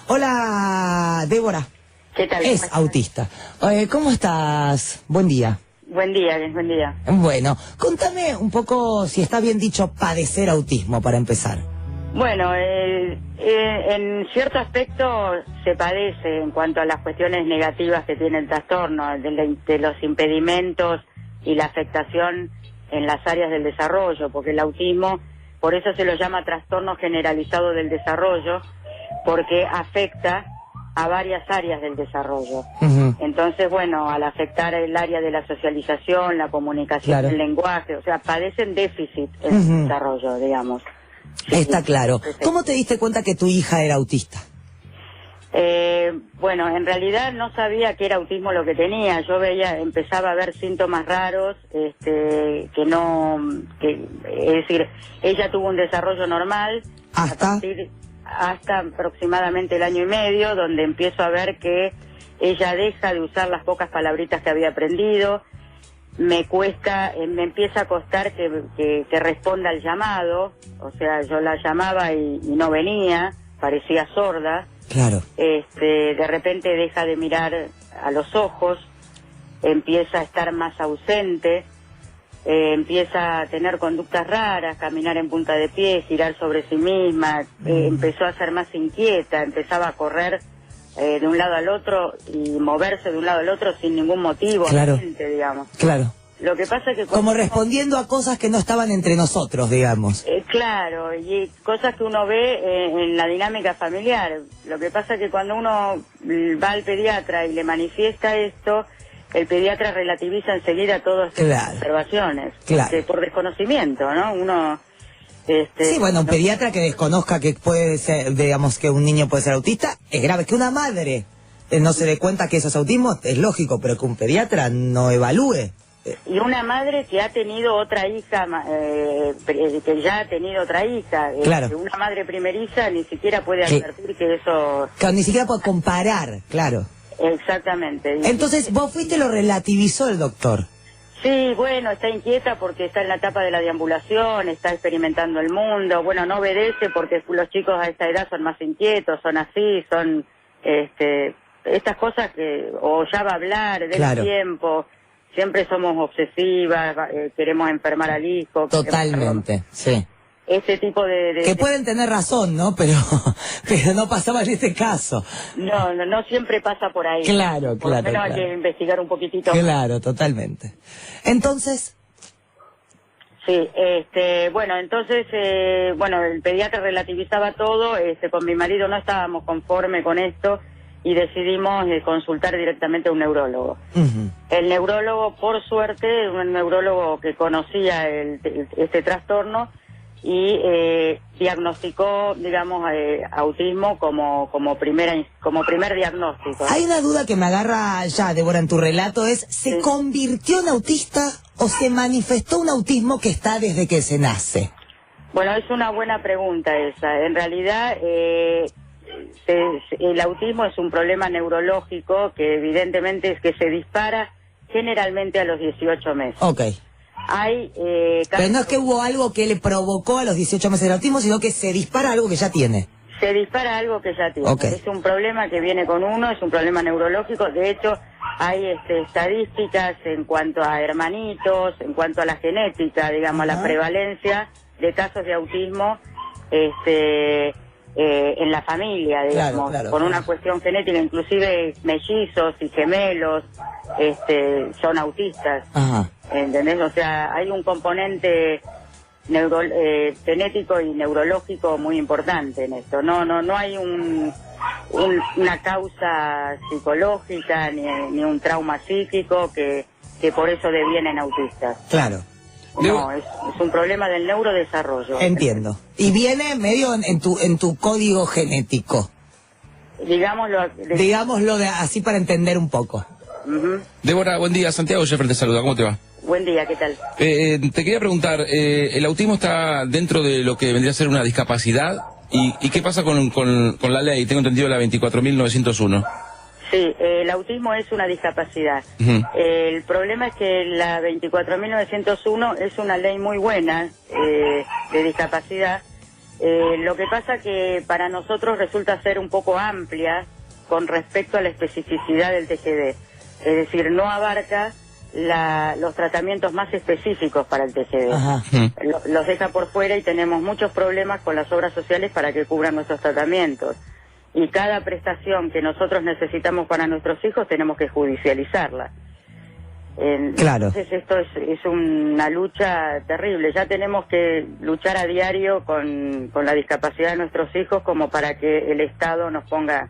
Hola, Débora. ¿Qué tal? Es autista. ¿Cómo estás? Buen día. Buen día, buen día. Bueno, contame un poco, si está bien dicho, padecer autismo, para empezar. Bueno, en cierto aspecto se padece en cuanto a las cuestiones negativas que tiene el trastorno, de los impedimentos y la afectación en las áreas del desarrollo, porque el autismo, por eso se lo llama trastorno generalizado del desarrollo, porque afecta a varias áreas del desarrollo. Entonces, bueno, al afectar el área de la socialización, la comunicación, el lenguaje, o sea, padecen déficit en el desarrollo, digamos. Sí, está claro. ¿Cómo te diste cuenta que tu hija era autista? Bueno, en realidad no sabía que era autismo lo que tenía. Yo empezaba a ver síntomas raros, es decir, ella tuvo un desarrollo normal hasta aproximadamente el 1 año y medio, donde empiezo a ver que ella deja de usar las pocas palabritas que había aprendido. Me empieza a costar que responda al llamado, o sea, yo la llamaba y no venía, parecía sorda. Claro. De repente deja de mirar a los ojos, empieza a estar más ausente, empieza a tener conductas raras, caminar en punta de pie, girar sobre sí misma, empezó a ser más inquieta, empezaba a correr de un lado al otro y moverse de un lado al otro sin ningún motivo, claro, digamos. Claro. Lo que pasa es que como respondiendo a cosas que no estaban entre nosotros, digamos. Claro, y cosas que uno ve en la dinámica familiar. Lo que pasa es que cuando uno va al pediatra y le manifiesta esto, el pediatra relativiza enseguida todas estas observaciones. Claro. Por desconocimiento, ¿no? Uno... sí, bueno, un pediatra que desconozca que puede ser, digamos, que un niño puede ser autista, es grave. Que una madre no se dé cuenta que eso es autismo, es lógico, pero que un pediatra no evalúe. Y una madre que ha tenido otra hija, que ya ha tenido otra hija, claro, una madre primeriza ni siquiera puede advertir que eso... Claro, ni siquiera puede comparar, claro. Exactamente. Entonces, vos fuiste, lo relativizó el doctor. Sí, bueno, está inquieta porque está en la etapa de la deambulación, está experimentando el mundo, bueno, no obedece porque los chicos a esta edad son más inquietos, son así, son estas cosas que, o ya va a hablar del tiempo... Siempre somos obsesivas, queremos enfermar al hijo. Totalmente, sí. Ese tipo que pueden tener razón, ¿no? Pero no pasaba en este caso. No siempre pasa por ahí. Claro, por lo menos hay que investigar un poquitito. Claro, totalmente. Entonces... Sí, bueno, entonces, el pediatra relativizaba todo, con mi marido no estábamos conformes con esto, y decidimos consultar directamente a un neurólogo. El neurólogo, por suerte, un neurólogo que conocía este trastorno y diagnosticó, digamos, autismo como primer diagnóstico. Hay una duda que me agarra ya, Débora, en tu relato, ¿se convirtió en autista o se manifestó un autismo que está desde que se nace? Bueno, es una buena pregunta esa. En realidad... el autismo es un problema neurológico que evidentemente es que se dispara generalmente a los 18 meses. Ok. Pero no es que hubo algo que le provocó a los 18 meses el autismo, sino que se dispara algo que ya tiene. Se dispara algo que ya tiene. Okay. Es un problema que viene con uno, es un problema neurológico. De hecho, hay estadísticas en cuanto a hermanitos, en cuanto a la genética, digamos, a la prevalencia de casos de autismo, en la familia, digamos, por una cuestión genética, inclusive mellizos y gemelos son autistas. ¿Entendés? O sea, hay un componente genético y neurológico muy importante en esto. No hay una causa psicológica ni un trauma psíquico que por eso devienen autistas. Claro. No, es un problema del neurodesarrollo. Entiendo. Y viene medio en tu código genético. Digámoslo así para entender un poco. Débora, buen día. Santiago Jeffrey te saluda. ¿Cómo te va? Buen día, ¿qué tal? Te quería preguntar, ¿el autismo está dentro de lo que vendría a ser una discapacidad? ¿Y qué pasa con la ley? Tengo entendido la 24.901. Sí, el autismo es una discapacidad. El problema es que la 24.901 es una ley muy buena de discapacidad, Lo que pasa que para nosotros resulta ser un poco amplia con respecto a la especificidad del TGD. Es decir, no abarca los tratamientos más específicos para el TGD. Ajá. Los deja por fuera y tenemos muchos problemas con las obras sociales para que cubran nuestros tratamientos. Y cada prestación que nosotros necesitamos para nuestros hijos tenemos que judicializarla. Claro. Entonces esto es una lucha terrible. Ya tenemos que luchar a diario con la discapacidad de nuestros hijos como para que el Estado nos ponga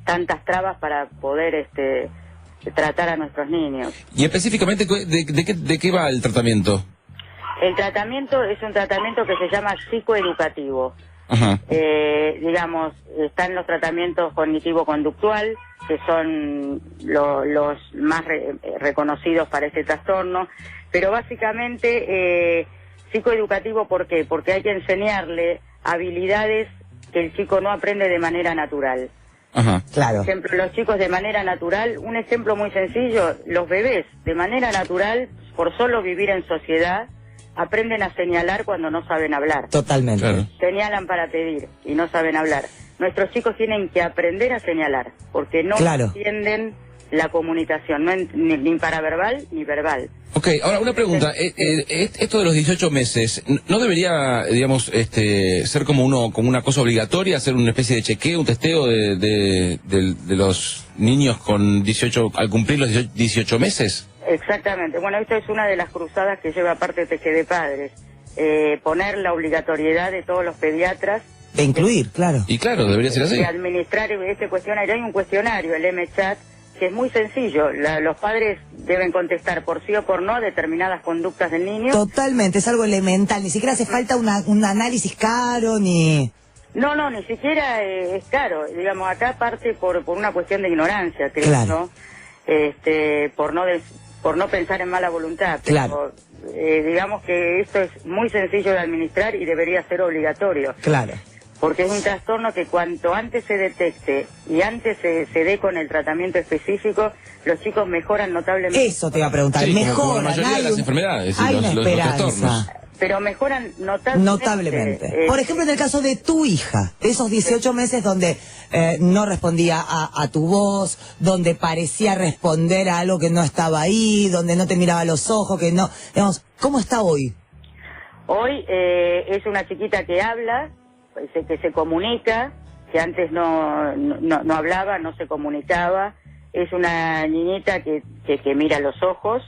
tantas trabas para poder tratar a nuestros niños. Y específicamente, ¿de qué va el tratamiento? El tratamiento es un tratamiento que se llama psicoeducativo. Ajá. Digamos, están los tratamientos cognitivo-conductual, que son los más reconocidos para este trastorno, pero básicamente psicoeducativo, ¿por qué? Porque hay que enseñarle habilidades que el chico no aprende de manera natural. Ajá. Claro. Por ejemplo, los chicos de manera natural, un ejemplo muy sencillo, los bebés de manera natural, por solo vivir en sociedad, aprenden a señalar cuando no saben hablar. Totalmente. Claro. Señalan para pedir y no saben hablar. Nuestros chicos tienen que aprender a señalar, porque no entienden la comunicación, ni paraverbal ni verbal. Ok, ahora una pregunta. Esto de los 18 meses, ¿no debería, digamos, ser como una cosa obligatoria, hacer una especie de chequeo, un testeo de los niños con 18, al cumplir los 18 meses? Exactamente. Bueno, esta es una de las cruzadas que lleva aparte TGD Padres. Poner la obligatoriedad de todos los pediatras. De incluir, claro. Y claro, debería ser así. De administrar este cuestionario. Hay un cuestionario, el MChat, que es muy sencillo. Los padres deben contestar por sí o por no a determinadas conductas del niño. Totalmente, es algo elemental. Ni siquiera hace falta un análisis caro, ni... No, ni siquiera es caro. Digamos, acá parte por una cuestión de ignorancia, creo, Claro. ¿no? Por no pensar en mala voluntad. Pero, Claro. digamos que esto es muy sencillo de administrar y debería ser obligatorio. Claro. Porque es un trastorno que cuanto antes se detecte y antes se dé con el tratamiento específico, los chicos mejoran notablemente. Eso te iba a preguntar, Sí, como mejoran. la mayoría de las enfermedades, hay los una trastornos. esperanza. Pero mejoran notablemente. Notablemente. Por ejemplo, en el caso de tu hija, de esos 18 meses donde no respondía a tu voz, donde parecía responder a algo que no estaba ahí, donde no te miraba a los ojos, que no... Digamos, ¿cómo está hoy? Hoy es una chiquita que habla, que se comunica, que antes no hablaba, no se comunicaba. Es una niñita que mira a los ojos.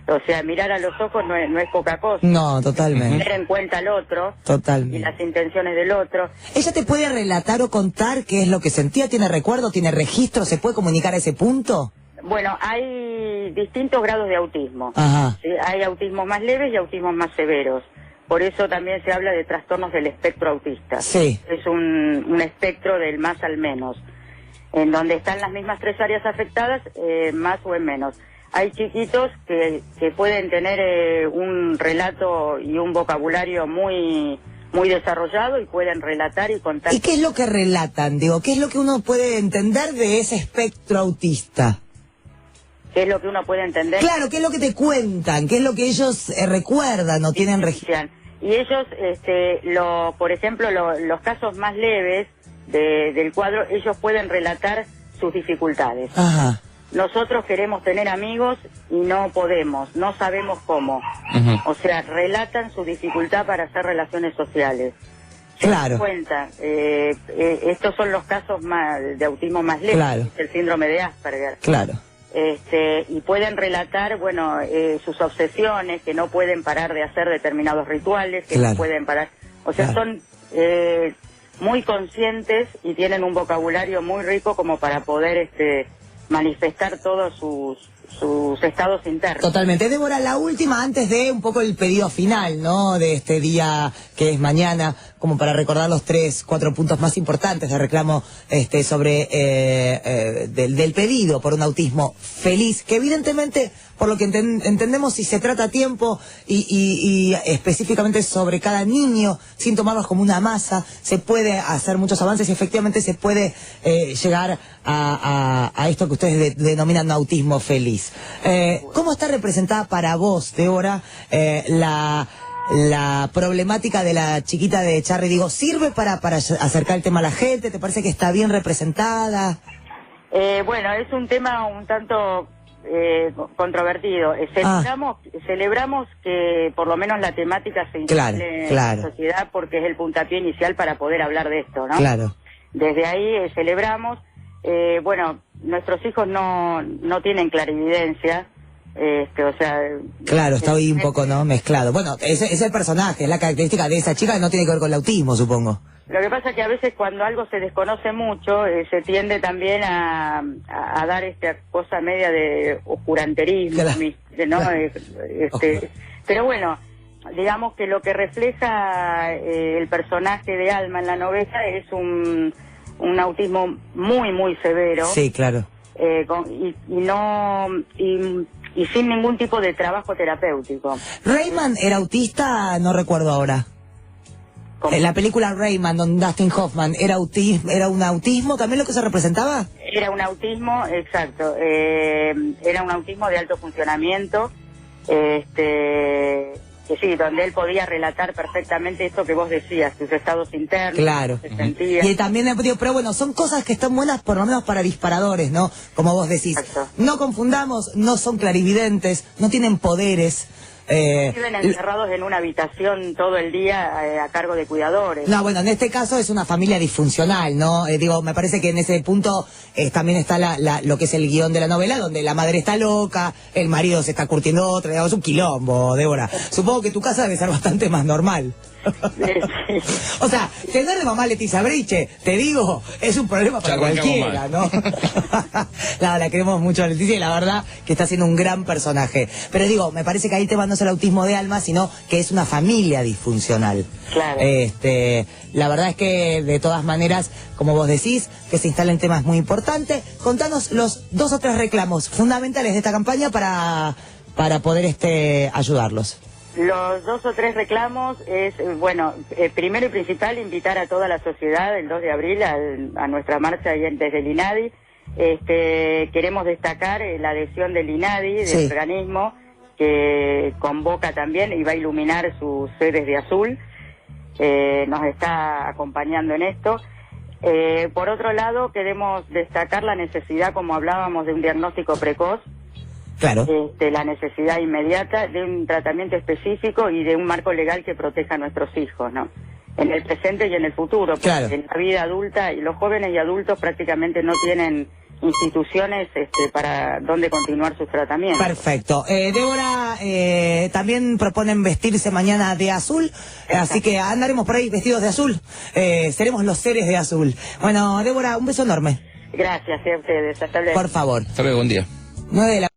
O sea, mirar a los ojos no es poca cosa. No, totalmente. Tener en cuenta al otro Totalmente. y las intenciones del otro. ¿Ella te puede relatar o contar qué es lo que sentía? ¿Tiene recuerdo? ¿Tiene registro? ¿Se puede comunicar a ese punto? Bueno, hay distintos grados de autismo. Ajá. ¿Sí? Hay autismos más leves y autismos más severos. Por eso también se habla de trastornos del espectro autista. Sí. Es un espectro del más al menos, en donde están las mismas tres áreas afectadas, más o en menos. Hay chiquitos que pueden tener un relato y un vocabulario muy desarrollado y pueden relatar y contar. ¿Y qué es lo que relatan? Digo, ¿qué es lo que uno puede entender de ese espectro autista? ¿Qué es lo que uno puede entender? Claro, ¿qué es lo que te cuentan? ¿Qué es lo que ellos recuerdan o tienen registro? Y ellos, por ejemplo, los casos más leves del cuadro, ellos pueden relatar sus dificultades. Ajá. Nosotros queremos tener amigos y no podemos, no sabemos cómo. Ujú. O sea, relatan su dificultad para hacer relaciones sociales. Claro. Cuenta, estos son los casos de autismo más leves, Claro. el síndrome de Asperger. Claro. Y pueden relatar, bueno, sus obsesiones, que no pueden parar de hacer determinados rituales, que Claro. no pueden parar. O sea, Claro. son muy conscientes y tienen un vocabulario muy rico como para poder manifestar todos sus estados internos. Totalmente. Débora, la última, antes de un poco el pedido final, ¿no? De este día que es mañana, como para recordar los 3-4 puntos más importantes de reclamo sobre del pedido por un autismo feliz, que evidentemente, por lo que entendemos, si se trata a tiempo y específicamente sobre cada niño, sin tomarlos como una masa, se puede hacer muchos avances y efectivamente se puede llegar a esto que ustedes denominan autismo feliz. ¿Cómo está representada para vos, Débora, la problemática de la chiquita de Charry, digo, ¿sirve para acercar el tema a la gente? ¿Te parece que está bien representada? Bueno, es un tema un tanto controvertido. Celebramos que por lo menos la temática se instale en la sociedad, porque es el puntapié inicial para poder hablar de esto, ¿no? Claro. Desde ahí celebramos. Bueno, nuestros hijos no tienen clarividencia. O sea... Claro, está ahí un poco, ¿no? Mezclado. Bueno, es el personaje, es la característica de esa chica, no tiene que ver con el autismo, supongo. Lo que pasa es que a veces cuando algo se desconoce mucho, se tiende también a dar esta cosa media de oscuranterismo, ¿no? Pero bueno, digamos que lo que refleja el personaje de Alma en la novela es un autismo muy, muy severo. Sí, claro. Y sin ningún tipo de trabajo terapéutico. ¿Rayman era autista? No recuerdo ahora. En la película Rayman, donde Dustin Hoffman, ¿era un autismo también lo que se representaba? Era un autismo, exacto. Era un autismo de alto funcionamiento, que sí, donde él podía relatar perfectamente esto que vos decías, sus estados internos. Claro. Se sentía. Y también, pero bueno, son cosas que están buenas por lo menos para disparadores, ¿no? Como vos decís. Exacto. No confundamos, no son clarividentes, no tienen poderes. Viven encerrados en una habitación todo el día a cargo de cuidadores. No, bueno, en este caso es una familia disfuncional, ¿no? Digo, me parece que en ese punto también está lo que es el guión de la novela, donde la madre está loca, el marido se está curtiendo otra, digamos, es un quilombo, Débora. Supongo que tu casa debe ser bastante más normal. Sí. O sea, tener de mamá Leticia Briche, te digo, es un problema para cualquiera, ¿no? No, la queremos mucho a Leticia y la verdad que está siendo un gran personaje. Pero digo, me parece que ahí el tema no es el autismo de Alma, sino que es una familia disfuncional. Claro. La verdad es que de todas maneras, como vos decís, que se instalen temas muy importantes. Contanos los 2 o 3 reclamos fundamentales de esta campaña para poder ayudarlos. Los 2 o 3 reclamos es, bueno, primero y principal, invitar a toda la sociedad el 2 de abril a nuestra marcha desde el INADI. Queremos destacar la adhesión del INADI, del organismo, que convoca también y va a iluminar sus sedes de azul. Nos está acompañando en esto. Por otro lado, queremos destacar la necesidad, como hablábamos, de un diagnóstico precoz. Claro. La necesidad inmediata de un tratamiento específico y de un marco legal que proteja a nuestros hijos, ¿no? En el presente y en el futuro, porque en la vida adulta, y los jóvenes y adultos prácticamente no tienen instituciones para donde continuar sus tratamientos. Perfecto. Débora, también proponen vestirse mañana de azul, así que andaremos por ahí vestidos de azul. Seremos los seres de azul. Bueno, Débora, un beso enorme. Gracias a ustedes. Hasta luego. Por favor. Hasta luego, buen día. 9 de la